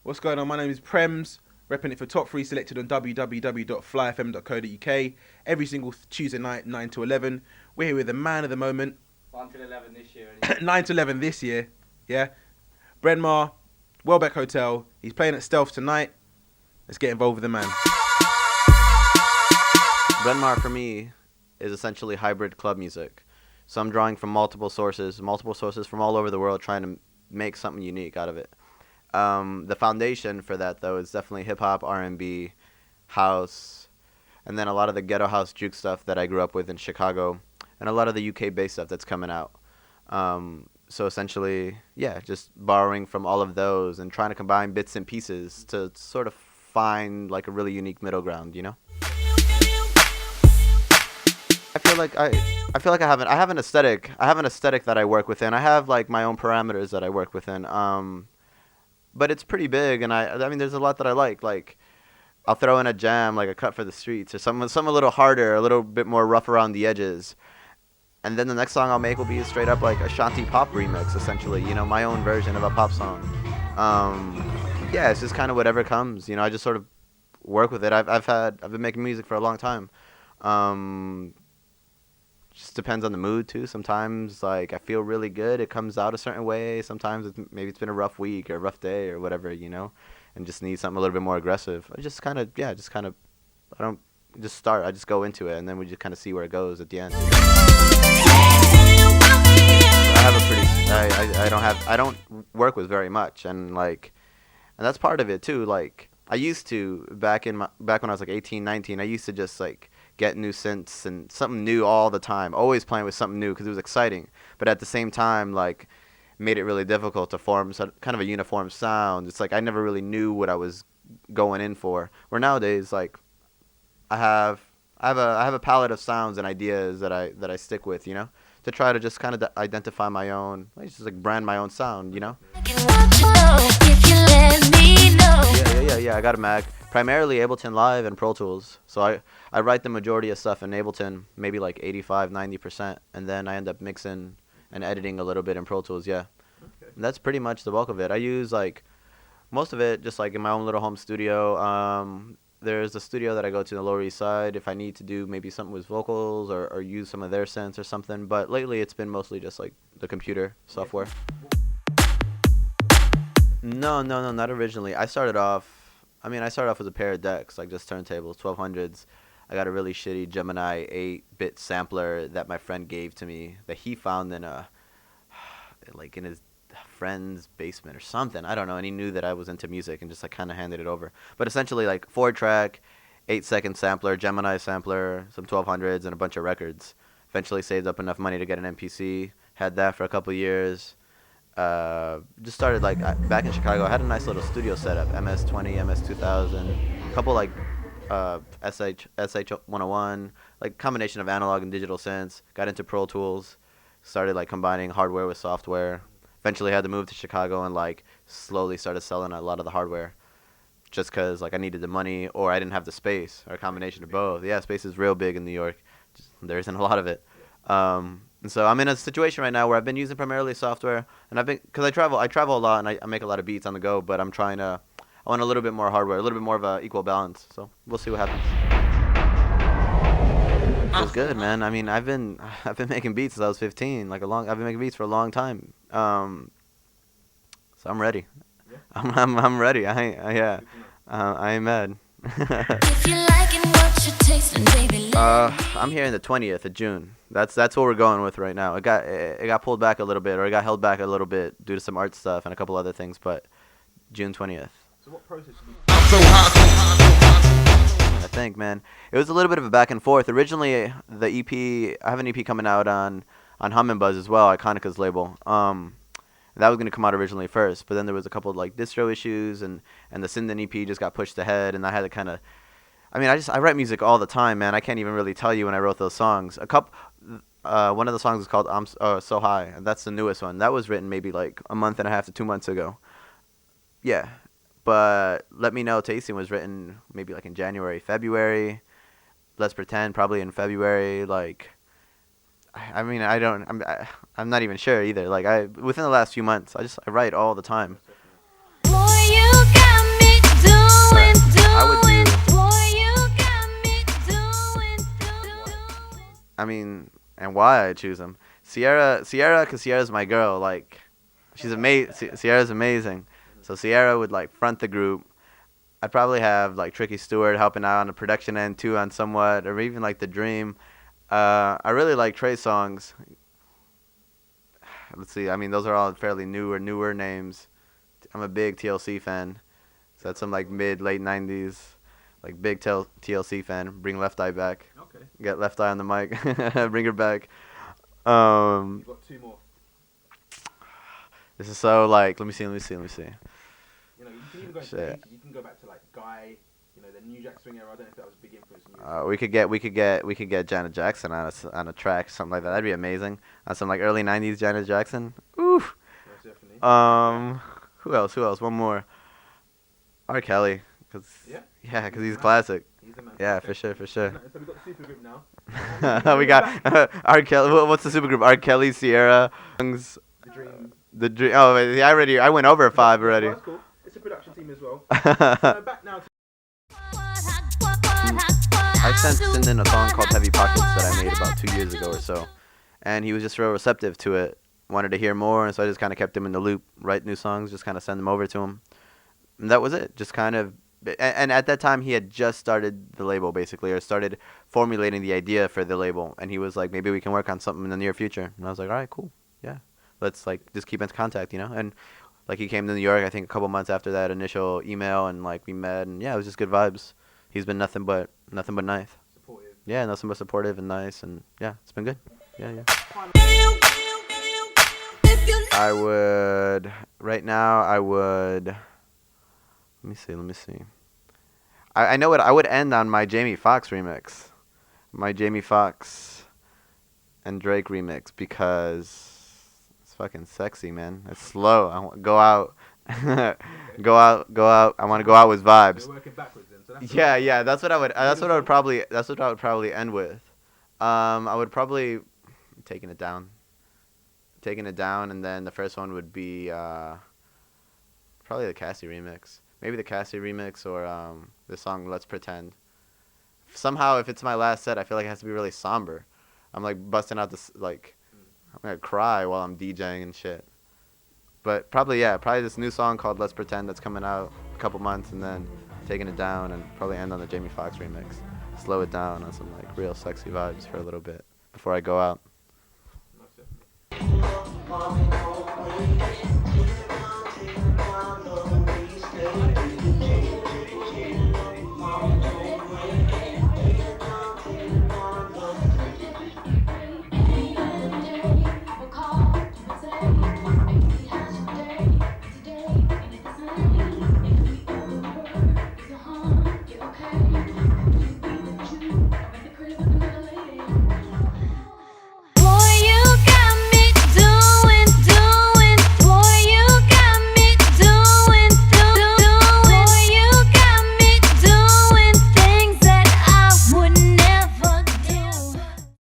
What's going on? My name is Premz, repping it for Top 3 selected on www.flyfm.co.uk every single Tuesday night, 9 to 11. We're here with the man of the moment. 1 till 11 this year. 9 to 11 this year, yeah. Brenmar, Welbeck Hotel. He's playing at Stealth tonight. Let's get involved with the man. Brenmar for me is essentially hybrid club music. So I'm drawing from multiple sources from all over the world, trying to make something unique out of it. The foundation for that, though, is definitely hip-hop, R&B, house, and then a lot of the ghetto house juke stuff that I grew up with in Chicago, and a lot of the UK-based stuff that's coming out. So essentially, yeah, just borrowing from all of those and trying to combine bits and pieces to sort of find like a really unique middle ground, you know? I feel like I have an aesthetic. I have an aesthetic that I work within. I have like my own parameters that I work within. But it's pretty big, and I mean, there's a lot that I like. Like, I'll throw in a jam, like a cut for the streets, or some a little harder, a little bit more rough around the edges. And then the next song I'll make will be straight up like a shanty pop remix, essentially. You know, my own version of a pop song. Yeah, it's just kind of whatever comes. You know, I just sort of work with it. I've been making music for a long time. Just depends on the mood too. Sometimes like I feel really good, it comes out a certain way. Sometimes maybe it's been a rough week or a rough day or whatever, you know, and just need something a little bit more aggressive. I just kind of I don't just start. I just go into it, and then we just kind of see where it goes at the end. I don't work with very much, and that's part of it too. Like I used to back when I was like 18, 19, I used to just like get new synths and something new all the time, always playing with something new because it was exciting. But at the same time, like, made it really difficult to form kind of a uniform sound. It's like I never really knew what I was going in for. Where nowadays, like, I have a palette of sounds and ideas that I stick with, you know, to try to just kind of identify my own, like, just like brand my own sound, you know. Yeah. I got a Mac. Primarily Ableton Live and Pro Tools. So I write the majority of stuff in Ableton, maybe like 85-90%, and then I end up mixing and editing a little bit in Pro Tools, yeah. Okay. And that's pretty much the bulk of it. I use like most of it just like in my own little home studio. There's a studio that I go to in the Lower East Side if I need to do maybe something with vocals or use some of their synths or something, but lately it's been mostly just like the computer software. No, not originally. I started off with a pair of decks, like just turntables, 1200s. I got a really shitty Gemini 8-bit sampler that my friend gave to me that he found in his friend's basement or something. I don't know. And he knew that I was into music and just like kind of handed it over. But essentially like 4-track, 8-second sampler, Gemini sampler, some 1200s, and a bunch of records. Eventually saved up enough money to get an MPC. Had that for a couple years. Just started like back in Chicago. I had a nice little studio setup, MS-20, MS-2000, a couple like SH-101, like combination of analog and digital synths. Got into Pro Tools, started like combining hardware with software. Eventually had to move to Chicago and like slowly started selling a lot of the hardware, just cause like I needed the money or I didn't have the space, or a combination of both. Yeah, space is real big in New York. There isn't a lot of it. And so I'm in a situation right now where I've been using primarily software, and because I travel a lot and I make a lot of beats on the go, but I want a little bit more hardware, a little bit more of a equal balance. So we'll see what happens. Feels good, man. I mean, I've been making beats since I was 15, I've been making beats for a long time. So I'm ready. Yeah. I'm ready. I ain't mad. I'm here in the 20th of June. That's what we're going with right now. It got pulled back a little bit, or it got held back a little bit due to some art stuff and a couple other things, but June 20th. So what process did you... I think, man, it was a little bit of a back and forth. Originally, the EP, I have an EP coming out on Hum and Buzz as well, Iconica's label. That was going to come out originally first, but then there was a couple of like distro issues, and the Sinden EP just got pushed ahead, and I had to kind of, I write music all the time, man. I can't even really tell you when I wrote those songs. One of the songs is called I'm So High, and that's the newest one. That was written maybe like a month and a half to 2 months ago. Yeah, but Let Me Know Tasting was written maybe like in January, February. Let's Pretend probably in February. Like, I'm not even sure either. Like within the last few months, I write all the time. Boy, you got mean, and why I choose him. Sierra, cause Sierra's my girl. Like, she's amazing. Sierra's amazing. So Sierra would like front the group. I'd probably have like Tricky Stewart helping out on the production end too, on somewhat, or even like The Dream. I really like Trey's songs. Let's see. I mean, those are all fairly newer names. I'm a big TLC fan. So that's some like late 90s, like big TLC fan. Bring Left Eye back. Okay. Get Left Eye on the mic. Bring her back. You've got 2 more. This is so like. Let me see. You know, you can even go into the 80s. You can go back to like Guy. You know, the New Jack Swing era. I don't know if that was a big influence on you. We could get Janet Jackson on a track, something like that. That'd be amazing. On some like early 90s Janet Jackson. Oof. Most definitely. Who else? One more. R. Kelly, cause he's classic. He's the man. Yeah, Okay. for sure. So we got the supergroup now. We got R. Kelly. What's the supergroup? R. Kelly, Sierra, The Dream. The Dream. Oh, wait, I went over 5 already. Well, that's cool. It's a production team as well. So back now to I sent in a song called Heavy Pockets that I made about 2 years ago or so, and he was just real receptive to it. Wanted to hear more, and so I just kind of kept him in the loop. Write new songs, just kind of send them over to him. And that was it. Just kind of, and at that time he had just started the label basically, or started formulating the idea for the label. And he was like, maybe we can work on something in the near future. And I was like, all right, cool, yeah, let's like just keep in contact, you know. And like he came to New York, I think a couple months after that initial email, and like we met, and yeah, it was just good vibes. He's been nothing but nice. supportive. Yeah, nothing but supportive and nice, and yeah, it's been good. Yeah. I would right now. Let me see. I know what I would end on my Jamie Foxx remix, my Jamie Foxx and Drake remix, because it's fucking sexy, man. It's slow. I want go out, go out. I want to go out with vibes. So you're working backwards then. So that's Yeah. That's what I would. That's what I would probably end with. I would probably taking it down, and then the first one would be probably the Cassie remix. Maybe the Cassie remix or the song Let's Pretend. Somehow, if it's my last set, I feel like it has to be really somber. I'm like busting out this, like, I'm gonna cry while I'm DJing and shit. But probably this new song called Let's Pretend that's coming out a couple months, and then taking it down, and probably end on the Jamie Foxx remix. Slow it down on some like real sexy vibes for a little bit before I go out.